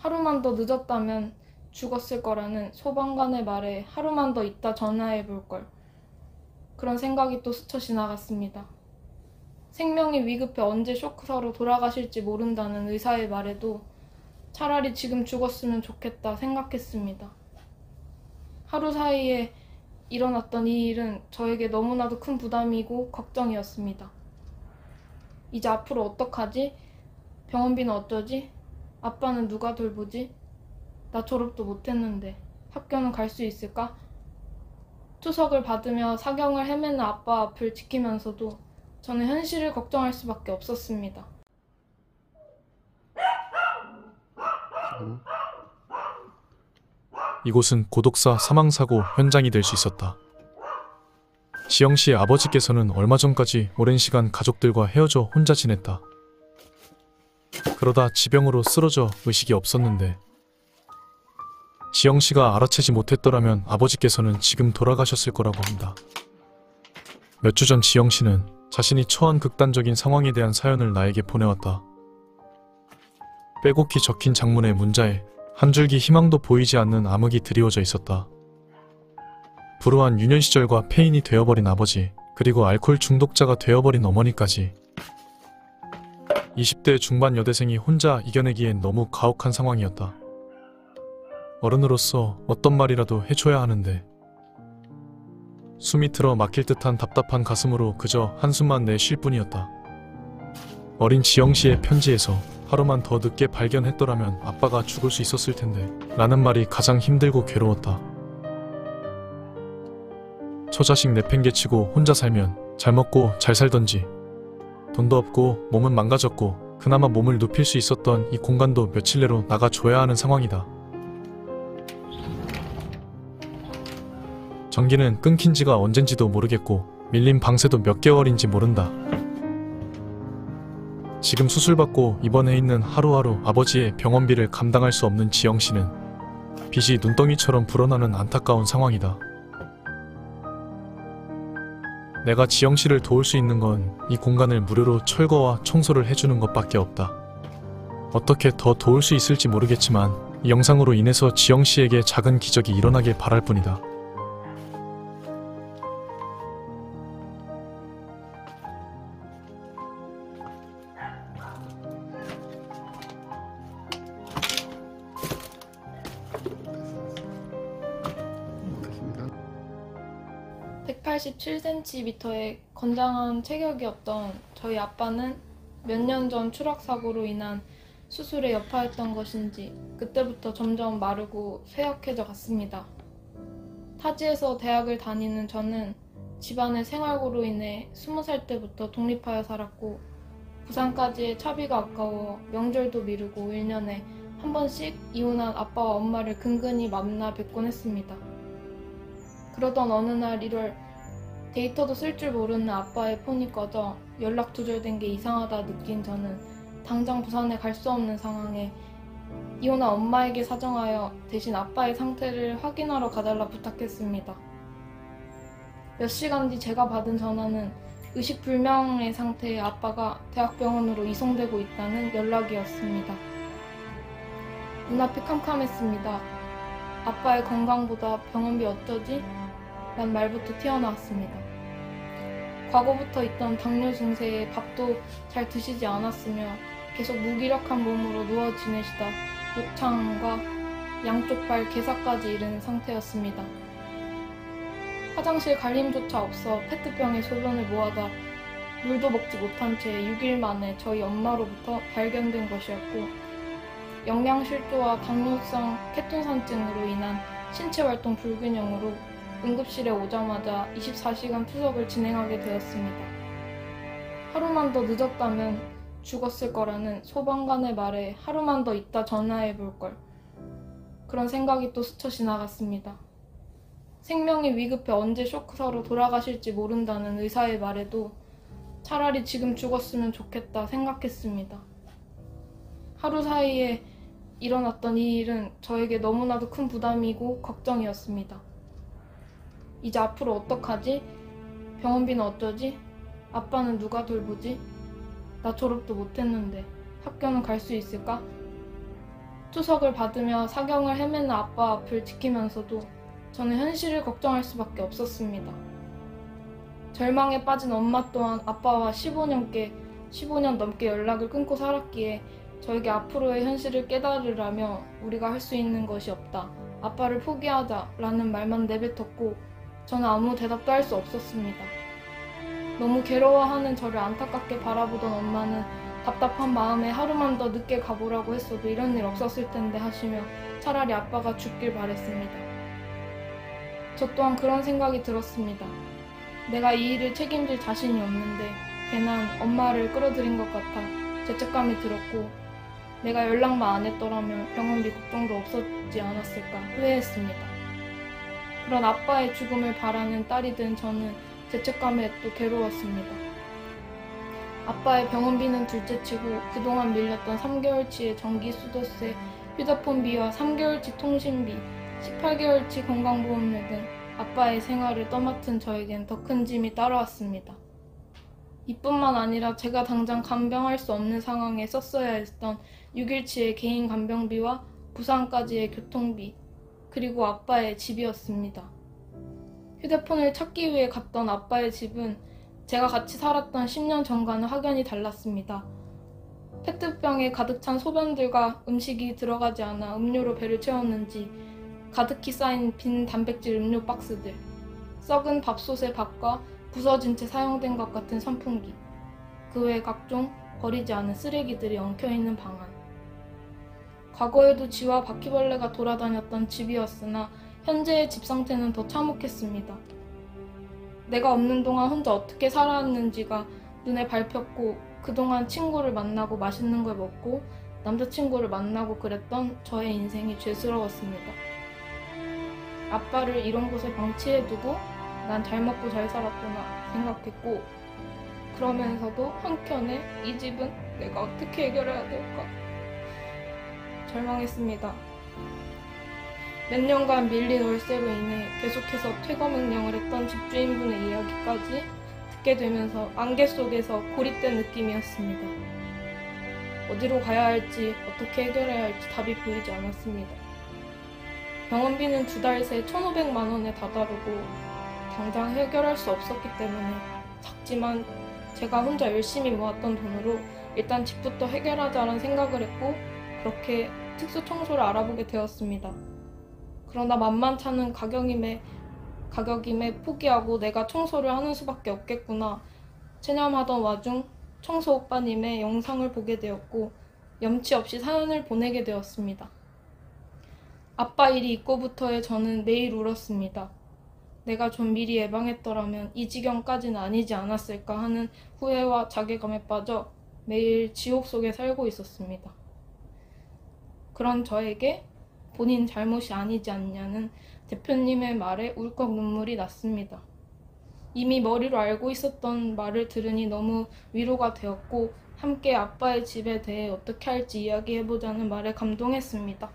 하루만 더 늦었다면 죽었을 거라는 소방관의 말에 하루만 더 있다 전화해 볼 걸. 그런 생각이 또 스쳐 지나갔습니다. 생명이 위급해 언제 쇼크사로 돌아가실지 모른다는 의사의 말에도 차라리 지금 죽었으면 좋겠다 생각했습니다. 하루 사이에 일어났던 이 일은 저에게 너무나도 큰 부담이고 걱정이었습니다. 이제 앞으로 어떡하지? 병원비는 어쩌지? 아빠는 누가 돌보지? 나 졸업도 못했는데 학교는 갈 수 있을까? 투석을 받으며 사경을 헤매는 아빠 앞을 지키면서도 저는 현실을 걱정할 수밖에 없었습니다. 이곳은 고독사 사망사고 현장이 될 수 있었다. 지영 씨의 아버지께서는 얼마 전까지 오랜 시간 가족들과 헤어져 혼자 지냈다. 그러다 지병으로 쓰러져 의식이 없었는데 지영 씨가 알아채지 못했더라면 아버지께서는 지금 돌아가셨을 거라고 한다. 몇 주 전 지영 씨는 자신이 처한 극단적인 상황에 대한 사연을 나에게 보내왔다. 빼곡히 적힌 장문의 문자에 한 줄기 희망도 보이지 않는 암흑이 드리워져 있었다. 불우한 유년 시절과 폐인이 되어버린 아버지, 그리고 알코올 중독자가 되어버린 어머니까지 20대 중반 여대생이 혼자 이겨내기엔 너무 가혹한 상황이었다. 어른으로서 어떤 말이라도 해줘야 하는데 숨이 틀어 막힐 듯한 답답한 가슴으로 그저 한숨만 내쉴 뿐이었다. 어린 지영씨의 편지에서 하루만 더 늦게 발견했더라면 아빠가 죽을 수 있었을 텐데 라는 말이 가장 힘들고 괴로웠다. 처자식 내팽개치고 혼자 살면 잘 먹고 잘 살던지 돈도 없고 몸은 망가졌고 그나마 몸을 눕힐 수 있었던 이 공간도 며칠 내로 나가줘야 하는 상황이다. 전기는 끊긴 지가 언젠지도 모르겠고 밀린 방세도 몇 개월인지 모른다. 지금 수술받고 입원해 있는 하루하루 아버지의 병원비를 감당할 수 없는 지영씨는 빚이 눈덩이처럼 불어나는 안타까운 상황이다. 내가 지영씨를 도울 수 있는 건 이 공간을 무료로 철거와 청소를 해주는 것밖에 없다. 어떻게 더 도울 수 있을지 모르겠지만 이 영상으로 인해서 지영씨에게 작은 기적이 일어나길 바랄 뿐이다. 됐습니다. 187cm의 건장한 체격이었던 저희 아빠는 몇 년 전 추락사고로 인한 수술에 여파였던 것인지 그때부터 점점 마르고 쇠약해져 갔습니다. 타지에서 대학을 다니는 저는 집안의 생활고로 인해 20살 때부터 독립하여 살았고 부산까지의 차비가 아까워 명절도 미루고 1년에 한 번씩 이혼한 아빠와 엄마를 근근히 만나 뵙곤 했습니다. 그러던 어느 날 1월 데이터도 쓸 줄 모르는 아빠의 폰이 꺼져 연락 두절된 게 이상하다 느낀 저는 당장 부산에 갈 수 없는 상황에 이혼한 엄마에게 사정하여 대신 아빠의 상태를 확인하러 가달라 부탁했습니다. 몇 시간 뒤 제가 받은 전화는 의식불명의 상태의 아빠가 대학병원으로 이송되고 있다는 연락이었습니다. 눈앞이 캄캄했습니다. 아빠의 건강보다 병원비 어쩌지? 란 말부터 튀어나왔습니다. 과거부터 있던 당뇨 증세에 밥도 잘 드시지 않았으며 계속 무기력한 몸으로 누워 지내시다 욕창과 양쪽 발 괴사까지 이른 상태였습니다. 화장실 갈 힘조차 없어 페트병에 소변을 모아다 물도 먹지 못한 채 6일 만에 저희 엄마로부터 발견된 것이었고 영양실조와 당뇨성 케톤산증으로 인한 신체활동 불균형으로 응급실에 오자마자 24시간 투석을 진행하게 되었습니다. 하루만 더 늦었다면 죽었을 거라는 소방관의 말에 하루만 더 있다 전화해 볼 걸. 그런 생각이 또 스쳐 지나갔습니다. 생명이 위급해 언제 쇼크사로 돌아가실지 모른다는 의사의 말에도 차라리 지금 죽었으면 좋겠다 생각했습니다. 하루 사이에 일어났던 이 일은 저에게 너무나도 큰 부담이고 걱정이었습니다. 이제 앞으로 어떡하지? 병원비는 어쩌지? 아빠는 누가 돌보지? 나 졸업도 못했는데 학교는 갈 수 있을까? 투석을 받으며 사경을 헤매는 아빠 앞을 지키면서도 저는 현실을 걱정할 수밖에 없었습니다. 절망에 빠진 엄마 또한 아빠와 15년 넘게 연락을 끊고 살았기에 저에게 앞으로의 현실을 깨달으라며 우리가 할 수 있는 것이 없다. 아빠를 포기하자라는 말만 내뱉었고 저는 아무 대답도 할 수 없었습니다. 너무 괴로워하는 저를 안타깝게 바라보던 엄마는 답답한 마음에 하루만 더 늦게 가보라고 했어도 이런 일 없었을 텐데 하시며 차라리 아빠가 죽길 바랬습니다. 저 또한 그런 생각이 들었습니다. 내가 이 일을 책임질 자신이 없는데 괜한 엄마를 끌어들인 것 같아 죄책감이 들었고 내가 연락만 안 했더라면 병원비 걱정도 없었지 않았을까 후회했습니다. 그런 아빠의 죽음을 바라는 딸이 된 저는 죄책감에 또 괴로웠습니다. 아빠의 병원비는 둘째치고 그동안 밀렸던 3개월치의 전기 수도세, 휴대폰비와 3개월치 통신비, 18개월치 건강보험료 등 아빠의 생활을 떠맡은 저에겐 더 큰 짐이 따라왔습니다. 이뿐만 아니라 제가 당장 간병할 수 없는 상황에 썼어야 했던 6일치의 개인 간병비와 부산까지의 교통비, 그리고 아빠의 집이었습니다. 휴대폰을 찾기 위해 갔던 아빠의 집은 제가 같이 살았던 10년 전과는 확연히 달랐습니다. 페트병에 가득 찬 소변들과 음식이 들어가지 않아 음료로 배를 채웠는지 가득히 쌓인 빈 단백질 음료 박스들, 썩은 밥솥의 밥과 부서진 채 사용된 것 같은 선풍기, 그 외 각종 버리지 않은 쓰레기들이 엉켜있는 방안. 과거에도 쥐와 바퀴벌레가 돌아다녔던 집이었으나 현재의 집 상태는 더 참혹했습니다. 내가 없는 동안 혼자 어떻게 살아왔는지가 눈에 밟혔고 그동안 친구를 만나고 맛있는 걸 먹고 남자친구를 만나고 그랬던 저의 인생이 죄스러웠습니다. 아빠를 이런 곳에 방치해두고 난 잘 먹고 잘 살았구나 생각했고 그러면서도 한켠에 이 집은 내가 어떻게 해결해야 될까 절망했습니다. 몇 년간 밀린 월세로 인해 계속해서 퇴거 명령을 했던 집주인분의 이야기까지 듣게 되면서 안개 속에서 고립된 느낌이었습니다. 어디로 가야 할지 어떻게 해결해야 할지 답이 보이지 않았습니다. 병원비는 2달 새 1,500만 원에 다다르고 당장 해결할 수 없었기 때문에 작지만 제가 혼자 열심히 모았던 돈으로 일단 집부터 해결하자는 생각을 했고 그렇게 특수청소를 알아보게 되었습니다. 그러나 만만찮은 가격임에 포기하고 내가 청소를 하는 수밖에 없겠구나 체념하던 와중 청소 오빠님의 영상을 보게 되었고 염치 없이 사연을 보내게 되었습니다. 아빠 일이 있고부터의 저는 매일 울었습니다. 내가 좀 미리 예방했더라면 이 지경까지는 아니지 않았을까 하는 후회와 자괴감에 빠져 매일 지옥 속에 살고 있었습니다. 그런 저에게 본인 잘못이 아니지 않냐는 대표님의 말에 울컥 눈물이 났습니다. 이미 머리로 알고 있었던 말을 들으니 너무 위로가 되었고 함께 아빠의 집에 대해 어떻게 할지 이야기해보자는 말에 감동했습니다.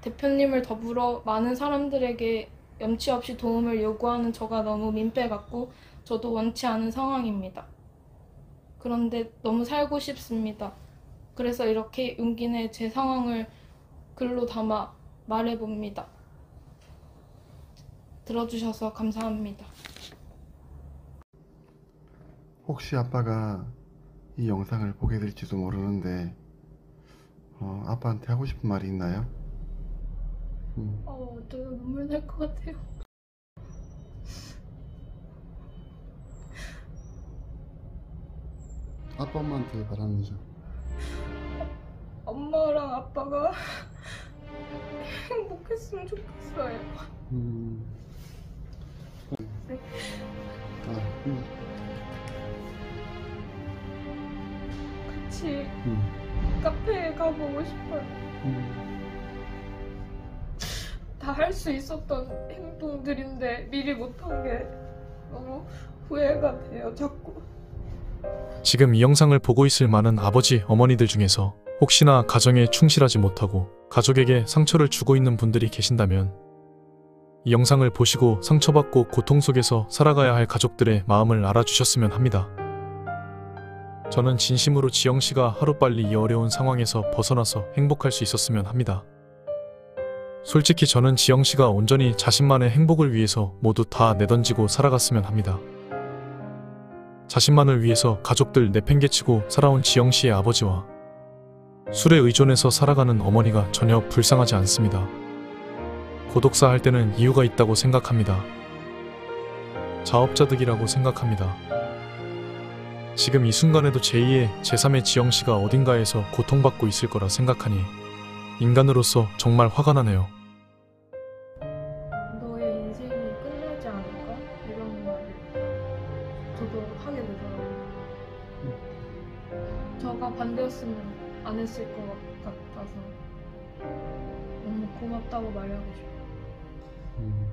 대표님을 더불어 많은 사람들에게 염치 없이 도움을 요구하는 저가 너무 민폐 같고 저도 원치 않은 상황입니다. 그런데 너무 살고 싶습니다. 그래서 이렇게 용기 내 제 상황을 글로 담아 말해봅니다. 들어주셔서 감사합니다. 혹시 아빠가 이 영상을 보게 될지도 모르는데 아빠한테 하고 싶은 말이 있나요? 제가 눈물 날 것 같아요. 아빠 엄마한테 바라는 점. 엄마랑 아빠가 행복했으면 좋겠어요. 같이 카페에 가보고 싶어요. 다 할 수 있었던 행동들인데 미리 못한 게 너무 후회가 돼요, 자꾸. 지금 이 영상을 보고 있을 많은 아버지, 어머니들 중에서 혹시나 가정에 충실하지 못하고 가족에게 상처를 주고 있는 분들이 계신다면 이 영상을 보시고 상처받고 고통 속에서 살아가야 할 가족들의 마음을 알아주셨으면 합니다. 저는 진심으로 지영 씨가 하루빨리 이 어려운 상황에서 벗어나서 행복할 수 있었으면 합니다. 솔직히 저는 지영 씨가 온전히 자신만의 행복을 위해서 모두 다 내던지고 살아갔으면 합니다. 자신만을 위해서 가족들 내팽개치고 살아온 지영 씨의 아버지와 술에 의존해서 살아가는 어머니가 전혀 불쌍하지 않습니다. 고독사 할 때는 이유가 있다고 생각합니다. 자업자득이라고 생각합니다. 지금 이 순간에도 제2의 제3의 지영 씨가 어딘가에서 고통받고 있을 거라 생각하니 인간으로서 정말 화가 나네요. 너의 인생이 끝나지 않을까? 이런 말을 저도 하게 되더라고요. 저가 반대였으면 안 했을 것 같아서 너무 고맙다고 말하고 싶어요.